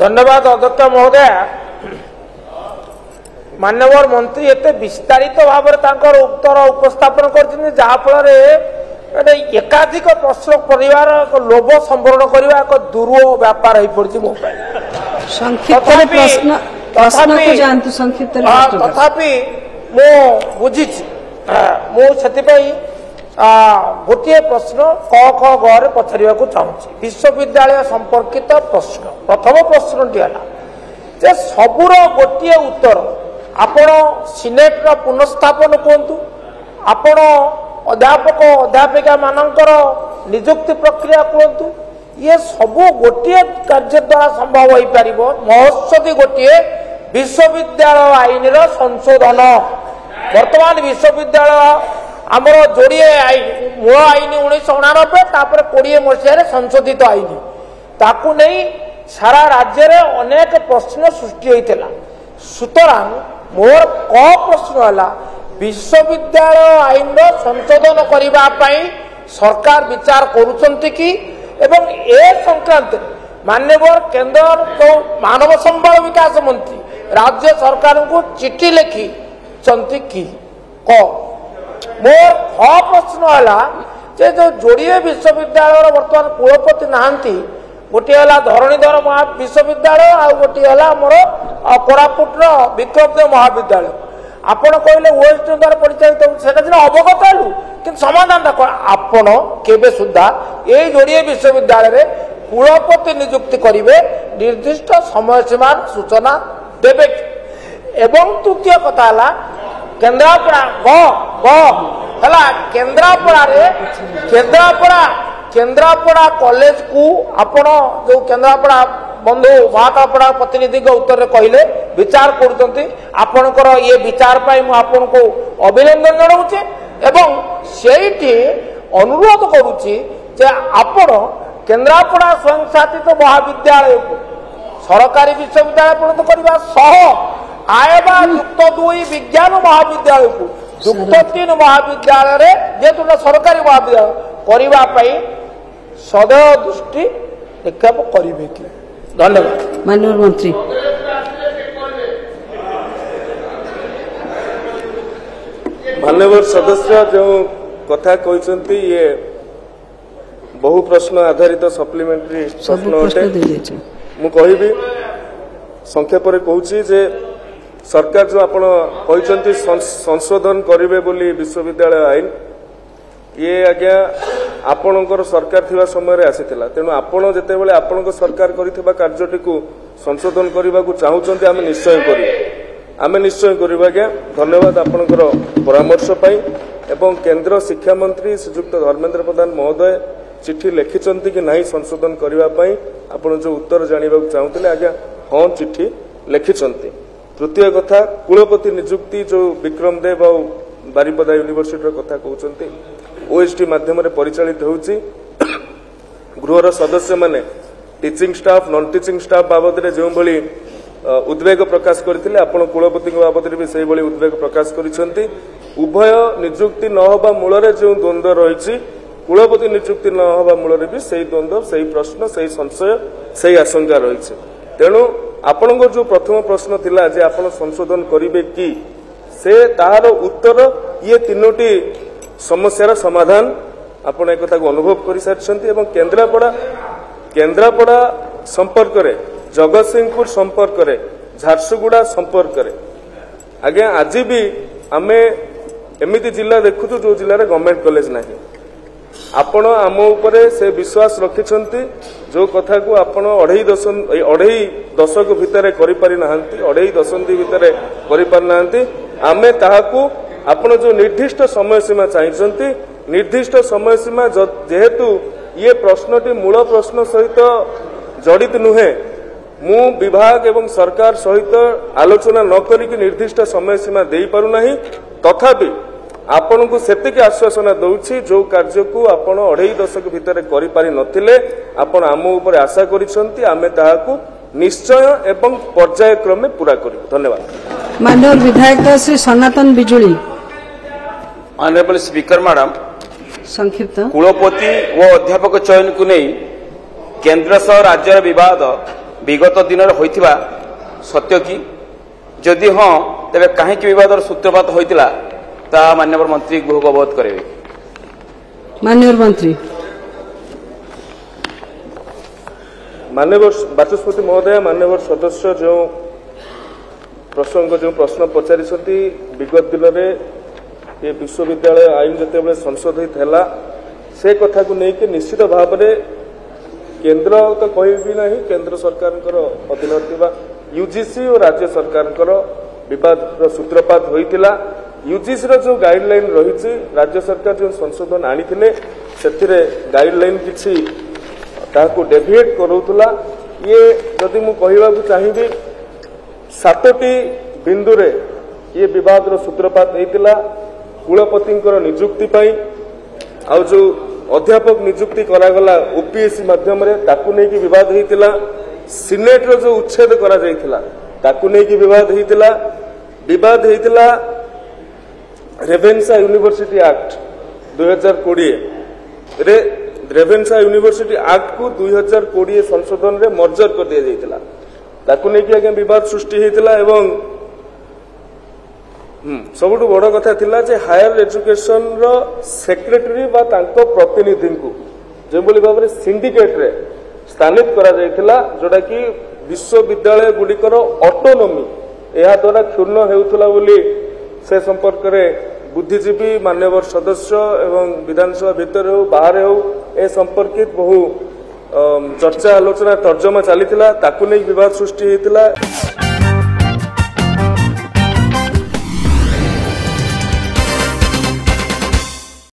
धन्यवाद अध्यक्ष महोदय। माननीय मंत्री एते विस्तारित भाव में उत्तर उपस्थापन कर एकाधिक प्रश्न परिवार लोभ संवरण करने एक दुर्व व्यापार हो पड़ी मो तथापि मु बुझी गोटे प्रश्न क ख ग पचार चाहूँगी विश्वविद्यालय संपर्कित प्रश्न। प्रथम प्रश्नटी है सबूर गोटे उत्तर आपण सिनेट पुनस्थापन कहतु आपण अध्यापक अध्यापिका मानकर निजुक्ति प्रक्रिया कहतु ये सबू गोटे कार्य द्वारा संभव हो पार महत्सदी गोटे विश्वविद्यालय आईन संशोधन। वर्तमान विश्वविद्यालय आमर जोड़े आईन मूल आईन 1989 तापर 20 मसीह संशोधित आईन ताकू नहीं सारा राज्य में अनेक प्रश्न सृष्टि होता। सुतरां मोर क प्रश्न है विश्वविद्यालय आईन संशोधन करने सरकार विचार करुचंती कि एवं ए संक्रांत माननीय केंद्र जो मानव संबल विकास मंत्री राज्य सरकार को चिठी लिखी कि क मोर ख प्रश्न है जो जोड़े विश्वविद्यालय वर्तमान कुलपति नहांती गोटे है धरणीधर विश्वविद्यालय आ गोटे है मोर कोरापुटर विक्रमदेव महाविद्यालय आपण कहले वेस्ट द्वारा परिचालित से अवगत हलु कि समाधान आपण केबे सुधा ये जोड़े विश्वविद्यालय कुलपति नियुक्ति करेंगे निर्दिष्ट समय सीमा सूचना देवे। एवं तृतीय कथा है केन्द्रापड़ा केन्द्रापड़ा कॉलेज को आपण जो केन्द्रापड़ा बंधु महाकापड़ा प्रतिनिधि उत्तर कहले विचार करपर ये विचार आपन को अभिनंदन जनाऊे एवं से अनुरोध करुच्ची आपण केन्द्रापड़ा स्वयं शासित महाविद्यालय को सरकारी विश्वविद्यालय परिणत करने सह आयबा युक्त 2 विज्ञान महाविद्यालय को युक्त 3 महाविद्यालय जेतु सरकारी महाविद्यालय करने सदैव दृष्टि निक्षेप करेंगे कि। धन्यवाद माननीय मंत्री। माननीय सदस्य जो कथा कहते ये बहु प्रश्न आधारित सप्लीमेंटरी प्रश्न अटे मु कहिबी संक्षेप कहूँ जे सरकार जो आपण कहते संशोधन करेंगे बोली विश्वविद्यालय आईन ये आज्ञा आपणकर सरकार थिबा समय रे आसीथिला तेणु आपण जेते बेले आपणक सरकार करिथिबा कार्यटी को संशोधन करने को चाहूचंती आमे निश्चय करिबा आज्ञा। धन्यवाद आपणकर परामर्श पाई एवं केंद्र शिक्षा मंत्री श्रीयुक्त धर्मेंद्र प्रधान महोदय चिठी लिखिचंती कि नहीं संशोधन करने पाई आपण जो उत्तर जानिबा चाहूतिले आज्ञा हाँ चिठी लिखिचंती। तृतीय कथा कुलपति नियुक्ति जो विक्रमदेव और बारिपदा यूनिवर्सिटी कथा कहते ओएसटी माध्यम परिचालित होउची गृहर सदस्य माने teaching staff non teaching staff बाबद में जो भली उद्वेग प्रकाश करथिले आपण कुलपति बाबद भी से भली उद्वेग प्रकाश करिसंती। उभय नियुक्ति न होबा मूल रे जो द्वंद्व रहिछि कुलपति नियुक्ति न होबा मूल रे भी सही द्वंद्व सही प्रश्न सही संशय सही आशंका रहिछि। तेणु आपणको जो प्रथम प्रश्न थिला जे आपण संशोधन करिवे कि से तार उत्तर ये तीनोटी समस्यार समाधान आपण एक कथा को अनुभव कर सारी एवं केन्द्रापड़ा संपर्क रे जगतसिंहपुर संपर्क रे झारसुगुड़ा संपर्क रे आज्ञा आज भी आमे एमिति जिला देखुचु जो जिले में गवर्नमेंट कॉलेज नहीं आपण आम उपरे से विश्वास रखिछंती जो कथा को आपण 2.5 दशक भितर करि पारि नाहंती 2.5 दशंधि भितर करि पारि नाहंती आमे ताहाकू आपण जो निर्दिष्ट समय सीमा चाहिए निर्दिष्ट समय सीमा जेहेतु ये प्रश्नटी मूल प्रश्न सहित जड़ित नुहे मु विभाग एवं सरकार सहित आलोचना न करिक निर्दिष्ट समय सीमा दे पारु नाही तथापि आपण को सेतिक आश्वासन दउछि जो कार्य को आपण 2.5 दशक भितर करि पारि नथिले आपण आम ऊपर आशा करिसंती आमे ताहाकू निश्चय एवं पर्यायक्रमे पूरा करिबु। धन्यवाद। माननीय विधायक श्री सनातन बिजुली। ऑनरेबल स्पीकर मैडम संक्षिप्त कुलपति व अध्यापक चयन को नहीं केंद्र सह राज्य विवाद विगत दिन होइथिबा सत्य कि जदि हाँ तेरे कहीं बदर सूत्रपात होता ता माननीय मंत्री गृह अवगत करेंगे। माननीय मंत्री माननीय बाचस्पति महोदय माननीय सदस्य जो प्रसंग जो प्रश्न पचारि विगत दिन में ये विश्वविद्यालय आईन जिते संशोधित है से कथा को लेकिन निश्चित भाव में केंद्र तो कहबी ना केंद्र सरकार अधीन यूजीसी और राज्य सरकार विवाद सूत्रपात होता यूजीसी जो गाइडलाइन रही राज्य सरकार जो संशोधन आनी से गाइडलाइन किसी डेविएट करूला ये जदि मु कहवाक चाहिए 7टी बिंदु रे ये विवाद सूत्रपात होता कुलपति निजुक्ति आ जो अध्यापक निजुक्ति करागला ओपीएससी माध्यम ताकू नहीं विवाद होता सिनेट रो जो उच्छेद करा जायथिला ताकू नहीं विवाद होता रेवेन्सा यूनिवर्सिटी एक्ट 2020 रे रेवेन्सा यूनिवर्सिटी एक्ट को 2020 संशोधन रे मर्जर कर दिया जायथिला ताकू नहीं आगे विवाद सृष्टि होता एवं सबुठु बड़ कथा थिला जे हायर एजुकेशन रो सेक्रेटरी बा तांको प्रतिनिधि को जेबोली भाव में सिंडिकेट रे स्थानित करा जायथिला जोटा कि विश्वविद्यालय गुड़िकर ऑटोनोमी यह द्वारा क्षुण्ण हेउथला बोली से संपर्क रे बुद्धिजीवी मान्यवर सदस्य एवं विधानसभा भितर हो बाहर हो ए संपर्कित बहु चर्चा आलोचना तर्जमा चली ताकू नहीं विवाद सृष्टि होता।